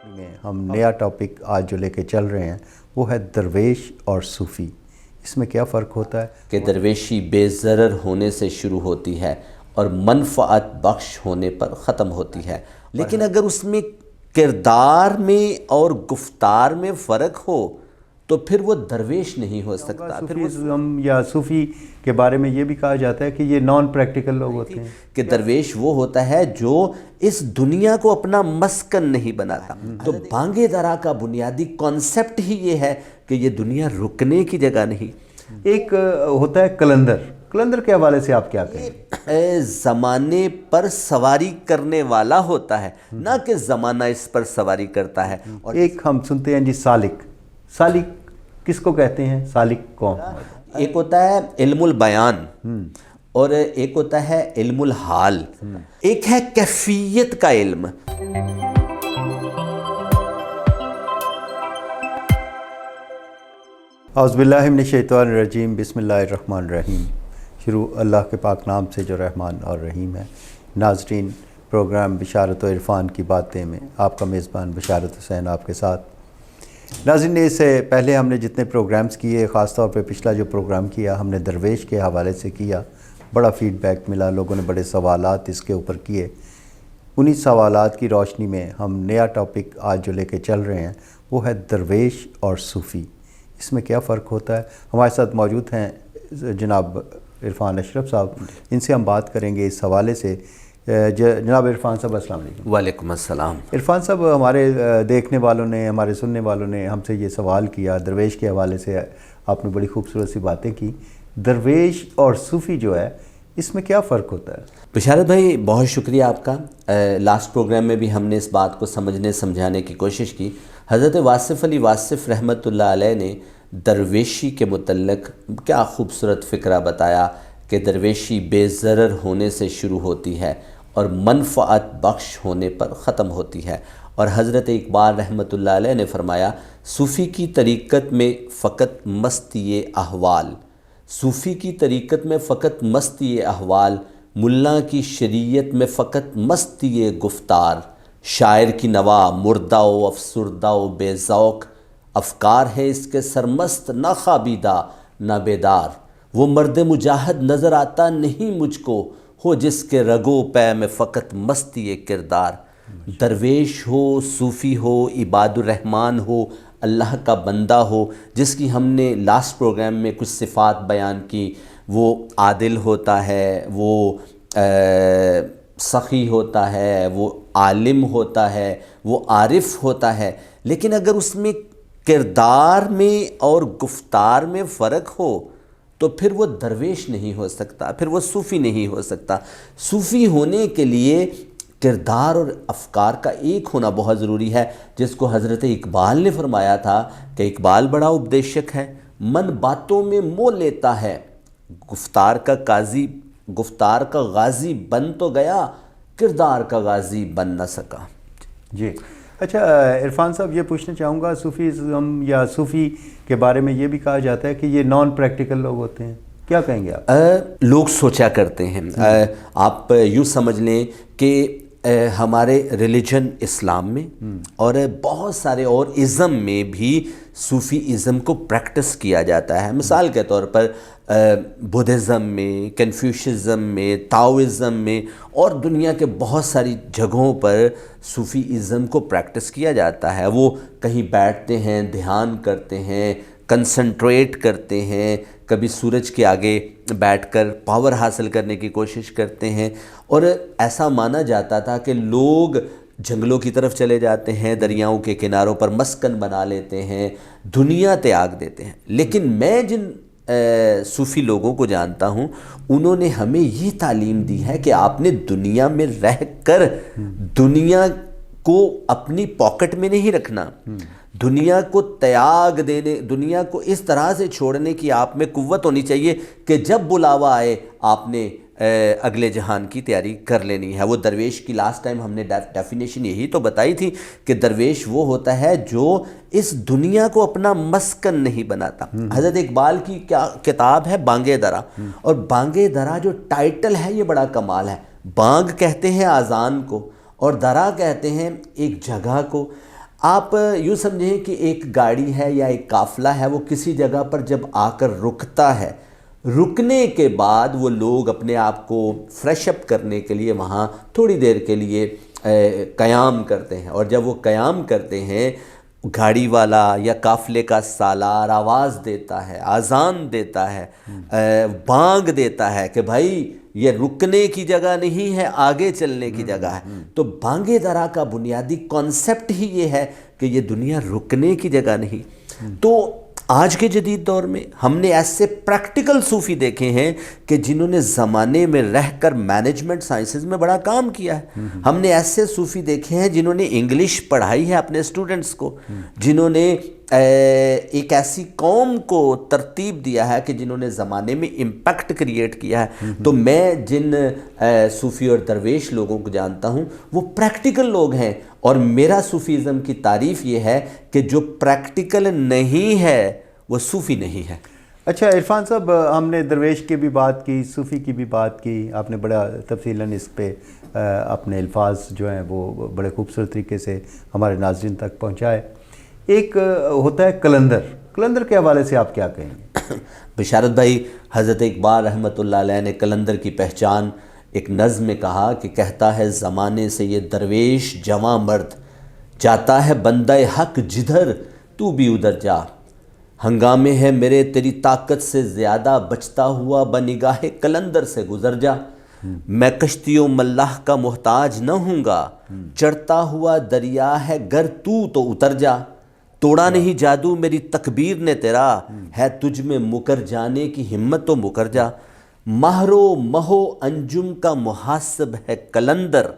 میں ہم نیا ٹاپک آج جو لے کے چل رہے ہیں وہ ہے درویش اور صوفی. اس میں کیا فرق ہوتا ہے؟ کہ درویشی بے ضرر ہونے سے شروع ہوتی ہے اور منفعت بخش ہونے پر ختم ہوتی ہے، لیکن اگر اس میں کردار میں اور گفتار میں فرق ہو تو پھر وہ درویش نہیں ہو سکتا. صوفیزم یا صوفی کے بارے میں یہ بھی کہا جاتا ہے کہ یہ نان پریکٹیکل لوگ ہوتے ہیں کہ درویش وہ ہوتا ہے جو اس دنیا کو اپنا مسکن نہیں بناتا. تو بانگے درا کا بنیادی کانسیپٹ ہی یہ ہے کہ یہ دنیا رکنے کی جگہ نہیں. ایک ہوتا ہے کلندر کے حوالے سے آپ کیا کہیں؟ زمانے پر سواری کرنے والا ہوتا ہے، نہ کہ زمانہ اس پر سواری کرتا ہے. اور ایک ہم سنتے ہیں جی سالک کس کو کہتے ہیں؟ سالک کون؟ ایک ہوتا ہے علم البیان اور ایک ہوتا ہے علم الحال. ایک ہے کیفیت کا علم. اعوذ باللہ من الشیطان الرجیم. بسم اللہ الرحمن الرحیم. شروع اللہ کے پاک نام سے جو رحمان اور رحیم ہے. ناظرین، پروگرام بشارت و عرفان کی باتیں میں آپ کا میزبان بشارت حسین آپ کے ساتھ. ناظرین، اس سے پہلے ہم نے جتنے پروگرامز کیے، خاص طور پہ پچھلا جو پروگرام کیا ہم نے درویش کے حوالے سے کیا، بڑا فیڈ بیک ملا، لوگوں نے بڑے سوالات اس کے اوپر کیے. انہی سوالات کی روشنی میں ہم نیا ٹاپک آج جو لے کے چل رہے ہیں وہ ہے درویش اور صوفی. اس میں کیا فرق ہوتا ہے؟ ہمارے ساتھ موجود ہیں جناب عرفان اشرف صاحب، ان سے ہم بات کریں گے اس حوالے سے. جناب عرفان صاحب السلام علیکم. وعلیکم السلام. عرفان صاحب، ہمارے دیکھنے والوں نے، ہمارے سننے والوں نے ہم سے یہ سوال کیا، درویش کے حوالے سے آپ نے بڑی خوبصورت سی باتیں کی. درویش اور صوفی جو ہے اس میں کیا فرق ہوتا ہے؟ بشارت بھائی، بہت شکریہ آپ کا. لاسٹ پروگرام میں بھی ہم نے اس بات کو سمجھانے کی کوشش کی. حضرت واصف علی واصف رحمۃ اللہ علیہ نے درویشی کے متعلق کیا خوبصورت فکرہ بتایا کہ درویشی بے ضرر ہونے سے شروع ہوتی ہے اور منفعت بخش ہونے پر ختم ہوتی ہے. اور حضرت اقبال رحمۃ اللہ علیہ نے فرمایا، صوفی کی طریقت میں فقط مستی احوال، صوفی کی طریقت میں فقط مستی احوال، ملا کی شریعت میں فقط مستی گفتار، شاعر کی نوا مردہ و افسردہ و بے ذوق، افکار ہے اس کے سرمست نہ خوابیدہ نہ بیدار، وہ مرد مجاہد نظر آتا نہیں مجھ کو، ہو جس کے رگو پے میں فقط مستی کردار. درویش ہو، صوفی ہو، عباد الرحمن ہو، اللہ کا بندہ ہو، جس کی ہم نے لاسٹ پروگرام میں کچھ صفات بیان کی، وہ عادل ہوتا ہے، وہ سخی ہوتا ہے، وہ عالم ہوتا ہے، وہ عارف ہوتا ہے، لیکن اگر اس میں کردار میں اور گفتار میں فرق ہو تو پھر وہ درویش نہیں ہو سکتا، پھر وہ صوفی نہیں ہو سکتا. صوفی ہونے کے لیے کردار اور افکار کا ایک ہونا بہت ضروری ہے، جس کو حضرت اقبال نے فرمایا تھا کہ اقبال بڑا اپدیشک ہے، من باتوں میں مول لیتا ہے، گفتار کا غازی بن تو گیا، کردار کا غازی بن نہ سکا. جی اچھا عرفان صاحب، یہ پوچھنا چاہوں گا، صوفیزم یا صوفی کے بارے میں یہ بھی کہا جاتا ہے کہ یہ نان پریکٹیکل لوگ ہوتے ہیں، کیا کہیں گے آپ؟ لوگ سوچا کرتے ہیں. آپ یوں سمجھ لیں کہ ہمارے ریلیجن اسلام میں اور بہت سارے اور ازم میں بھی صوفی ازم کو پریکٹس کیا جاتا ہے. مثال کے طور پر بدھزم میں، کنفیوشزم میں، تاؤزم میں اور دنیا کے بہت ساری جگہوں پر صوفی ازم کو پریکٹس کیا جاتا ہے. وہ کہیں بیٹھتے ہیں، دھیان کرتے ہیں، کنسنٹریٹ کرتے ہیں، کبھی سورج کے آگے بیٹھ کر پاور حاصل کرنے کی کوشش کرتے ہیں. اور ایسا مانا جاتا تھا کہ لوگ جنگلوں کی طرف چلے جاتے ہیں، دریاؤں کے کناروں پر مسکن بنا لیتے ہیں، دنیا تیاگ دیتے ہیں. لیکن میں جن صوفی لوگوں کو جانتا ہوں، انہوں نے ہمیں یہ تعلیم دی ہے کہ آپ نے دنیا میں رہ کر دنیا کو اپنی پاکٹ میں نہیں رکھنا، دنیا کو تیاگ دینے، دنیا کو اس طرح سے چھوڑنے کی آپ میں قوت ہونی چاہیے کہ جب بلاوا آئے آپ نے اگلے جہان کی تیاری کر لینی ہے. وہ درویش کی لاسٹ ٹائم ہم نے ڈیفینیشن یہی تو بتائی تھی کہ درویش وہ ہوتا ہے جو اس دنیا کو اپنا مسکن نہیں بناتا. حضرت اقبال کی کیا کتاب ہے بانگے درا، اور بانگے درا جو ٹائٹل ہے یہ بڑا کمال ہے. بانگ کہتے ہیں آذان کو اور درا کہتے ہیں ایک جگہ کو. آپ یوں سمجھیں کہ ایک گاڑی ہے یا ایک قافلہ ہے، وہ کسی جگہ پر جب آ کر رکتا ہے، رکنے کے بعد وہ لوگ اپنے آپ کو فریش اپ کرنے کے لیے وہاں تھوڑی دیر کے لیے قیام کرتے ہیں، اور جب وہ قیام کرتے ہیں گاڑی والا یا قافلے کا سالار آواز دیتا ہے، اذان دیتا ہے، بانگ دیتا ہے کہ بھائی یہ رکنے کی جگہ نہیں ہے، آگے چلنے کی جگہ ہے۔ تو بانگ درا کا بنیادی کانسیپٹ ہی یہ ہے کہ یہ دنیا رکنے کی جگہ نہیں۔ تو آج کے جدید دور میں ہم نے ایسے پریکٹیکل صوفی دیکھے ہیں کہ جنہوں نے زمانے میں رہ کر مینجمنٹ سائنسز میں بڑا کام کیا ہے۔ ہم نے ایسے صوفی دیکھے ہیں جنہوں نے انگلش پڑھائی ہے اپنے اسٹوڈنٹس کو، جنہوں نے ایک ایسی قوم کو ترتیب دیا ہے کہ جنہوں نے زمانے میں امپیکٹ کریٹ کیا ہے۔ تو میں جن صوفی اور درویش لوگوں کو جانتا ہوں وہ پریکٹیکل لوگ ہیں، اور میرا صوفیزم کی تعریف یہ ہے کہ جو پریکٹیکل نہیں ہے وہ صوفی نہیں ہے۔ اچھا عرفان صاحب، ہم نے درویش کی بھی بات کی، صوفی کی بھی بات کی، آپ نے بڑا تفصیلاً اس پہ اپنے الفاظ جو ہیں وہ بڑے خوبصورت طریقے سے ہمارے ناظرین تک پہنچائے۔ ایک ہوتا ہے کلندر، کلندر کے حوالے سے آپ کیا کہیں گے؟ بشارت بھائی، حضرت اقبال رحمۃ اللہ علیہ نے کلندر کی پہچان ایک نظم میں کہا کہ کہتا ہے زمانے سے یہ درویش جواں مرد، جاتا ہے بندہ حق جدھر تو بھی ادھر جا، ہنگامے ہے میرے تیری طاقت سے زیادہ، بچتا ہوا بنگاہ کلندر سے گزر جا، میں کشتیوں ملاح کا محتاج نہ ہوں گا، چڑھتا ہوا دریا ہے گر تو اتر جا، توڑا نہیں جادو میری تکبیر نے تیرا، ہے تجھ میں مکر جانے کی ہمت تو مکر جا، مہرو مہو انجم کا محاسب ہے کلندر،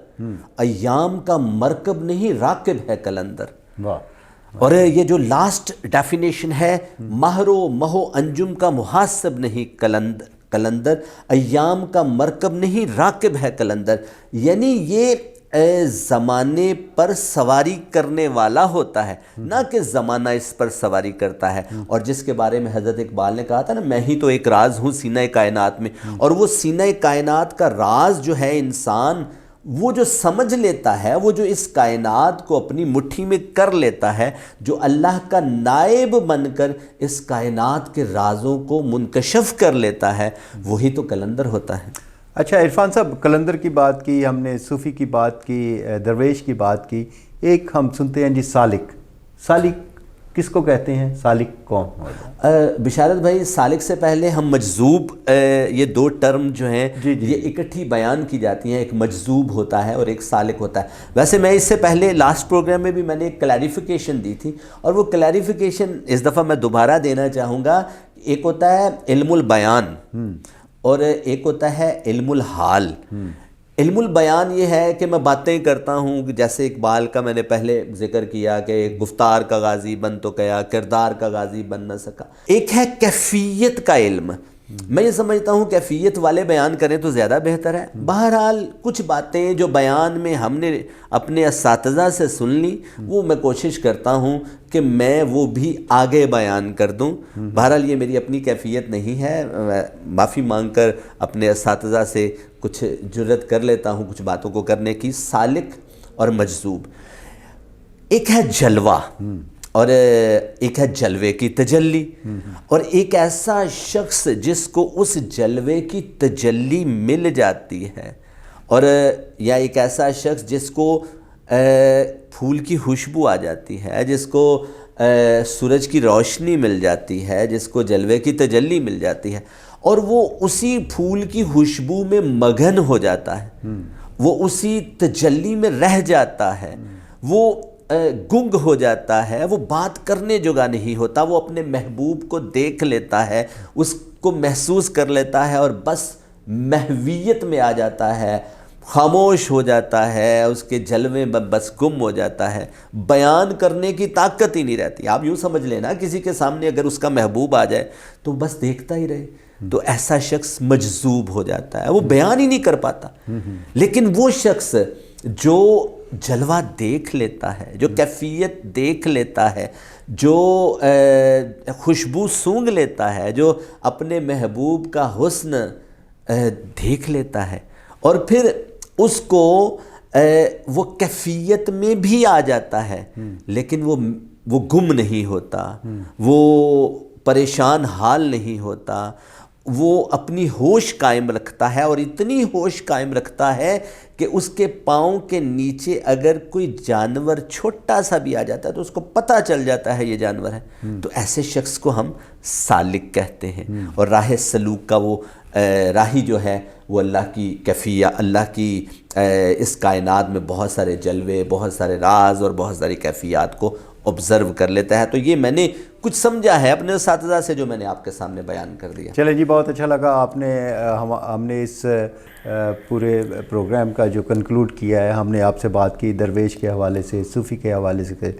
ایام کا مرکب نہیں راکب ہے کلندر۔ اور یہ جو لاسٹ ڈیفینیشن ہے، مہرو مہو انجم کا محاسب نہیں کلندر، ایام کا مرکب نہیں راکب ہے کلندر، یعنی یہ زمانے پر سواری کرنے والا ہوتا ہے، نہ کہ زمانہ اس پر سواری کرتا ہے۔ اور جس کے بارے میں حضرت اقبال نے کہا تھا نا، میں ہی تو ایک راز ہوں سینہ کائنات میں، اور وہ سینہ کائنات کا راز جو ہے انسان، وہ جو سمجھ لیتا ہے، وہ جو اس کائنات کو اپنی مٹھی میں کر لیتا ہے، جو اللہ کا نائب بن کر اس کائنات کے رازوں کو منکشف کر لیتا ہے، وہی تو کلندر ہوتا ہے۔ اچھا عرفان صاحب، کلندر کی بات کی ہم نے، صوفی کی بات کی، درویش کی بات کی، ایک ہم سنتے ہیں جی سالک۔ سالک کس کو کہتے ہیں؟ سالک کون ہوتا ہے؟ بشارت بھائی، سالک سے پہلے ہم مجذوب، یہ دو ٹرم جو ہیں یہ اکٹھی بیان کی جاتی ہیں، ایک مجذوب ہوتا ہے اور ایک سالک ہوتا ہے۔ ویسے میں اس سے پہلے لاسٹ پروگرام میں بھی میں نے ایک کلیریفیکیشن دی تھی، اور وہ کلیریفیکیشن اس دفعہ میں دوبارہ دینا چاہوں گا۔ ایک ہوتا ہے علم البیان اور ایک ہوتا ہے علم الحال۔ علم البیان یہ ہے کہ میں باتیں کرتا ہوں، جیسے اقبال کا میں نے پہلے ذکر کیا کہ گفتار کا غازی بن تو کیا، کردار کا غازی بن نہ سکا۔ ایک ہے کیفیت کا علم، میں یہ سمجھتا ہوں کیفیت والے بیان کریں تو زیادہ بہتر ہے۔ بہرحال کچھ باتیں جو بیان میں ہم نے اپنے اساتذہ سے سن لی، وہ میں کوشش کرتا ہوں کہ میں وہ بھی آگے بیان کر دوں۔ بہرحال یہ میری اپنی کیفیت نہیں ہے، معافی مانگ کر اپنے اساتذہ سے کچھ جرت کر لیتا ہوں کچھ باتوں کو کرنے کی۔ سالک اور مجذوب، ایک ہے جلوہ اور ایک ہے جلوے کی تجلی، اور ایک ایسا شخص جس کو اس جلوے کی تجلی مل جاتی ہے، اور یا ایک ایسا شخص جس کو پھول کی خوشبو آ جاتی ہے، جس کو سورج کی روشنی مل جاتی ہے، جس کو جلوے کی تجلی مل جاتی ہے، اور وہ اسی پھول کی خوشبو میں مگن ہو جاتا ہے، وہ اسی تجلی میں رہ جاتا ہے، وہ گنگ ہو جاتا ہے، وہ بات کرنے جوگا نہیں ہوتا، وہ اپنے محبوب کو دیکھ لیتا ہے، اس کو محسوس کر لیتا ہے، اور بس محویت میں آ جاتا ہے، خاموش ہو جاتا ہے، اس کے جلوے میں بس گم ہو جاتا ہے، بیان کرنے کی طاقت ہی نہیں رہتی۔ آپ یوں سمجھ لینا، کسی کے سامنے اگر اس کا محبوب آ جائے تو بس دیکھتا ہی رہے، تو ایسا شخص مجذوب ہو جاتا ہے، وہ بیان ہی نہیں کر پاتا۔ لیکن وہ شخص جو جلوہ دیکھ لیتا ہے، جو کیفیت دیکھ لیتا ہے، جو خوشبو سونگھ لیتا ہے، جو اپنے محبوب کا حسن دیکھ لیتا ہے، اور پھر اس کو وہ کیفیت میں بھی آ جاتا ہے لیکن وہ گم نہیں ہوتا، وہ پریشان حال نہیں ہوتا، وہ اپنی ہوش قائم رکھتا ہے، اور اتنی ہوش قائم رکھتا ہے کہ اس کے پاؤں کے نیچے اگر کوئی جانور چھوٹا سا بھی آ جاتا ہے تو اس کو پتہ چل جاتا ہے یہ جانور ہے. تو ایسے شخص کو ہم سالک کہتے ہیں. اور راہ سلوک کا وہ راہی جو ہے وہ اللہ کی کیفیہ، اللہ کی اس کائنات میں بہت سارے جلوے، بہت سارے راز اور بہت ساری کیفیات کو آبزرو کر لیتا ہے. تو یہ میں نے کچھ سمجھا ہے اپنے اساتذہ سے جو میں نے آپ کے سامنے بیان کر دیا. چلے جی، بہت اچھا لگا. آپ نے ہم نے اس پورے پروگرام کا جو کنکلوڈ کیا ہے، ہم نے آپ سے بات کی درویش کے حوالے سے، صوفی کے حوالے سے،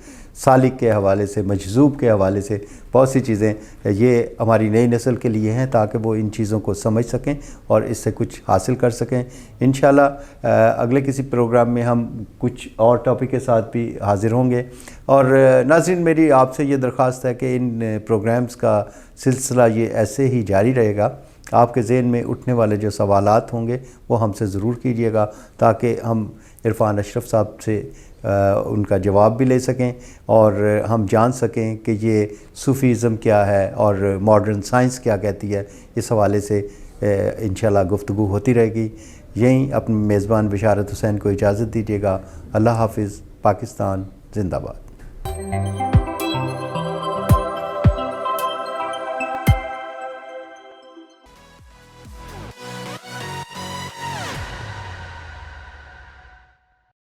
سالک کے حوالے سے، مجذوب کے حوالے سے. بہت سی چیزیں یہ ہماری نئی نسل کے لیے ہیں تاکہ وہ ان چیزوں کو سمجھ سکیں اور اس سے کچھ حاصل کر سکیں. انشاءاللہ اگلے کسی پروگرام میں ہم کچھ اور ٹاپک کے ساتھ بھی حاضر ہوں گے. اور ناظرین، میری آپ سے یہ درخواست ہے کہ ان پروگرامز کا سلسلہ یہ ایسے ہی جاری رہے گا. آپ کے ذہن میں اٹھنے والے جو سوالات ہوں گے وہ ہم سے ضرور کیجیے گا تاکہ ہم عرفان اشرف صاحب سے ان کا جواب بھی لے سکیں اور ہم جان سکیں کہ یہ صوفیزم کیا ہے اور ماڈرن سائنس کیا کہتی ہے. اس حوالے سے انشاءاللہ گفتگو ہوتی رہے گی. یہیں اپنے میزبان بشارت حسین کو اجازت دیجیے گا. اللہ حافظ. پاکستان زندہ باد.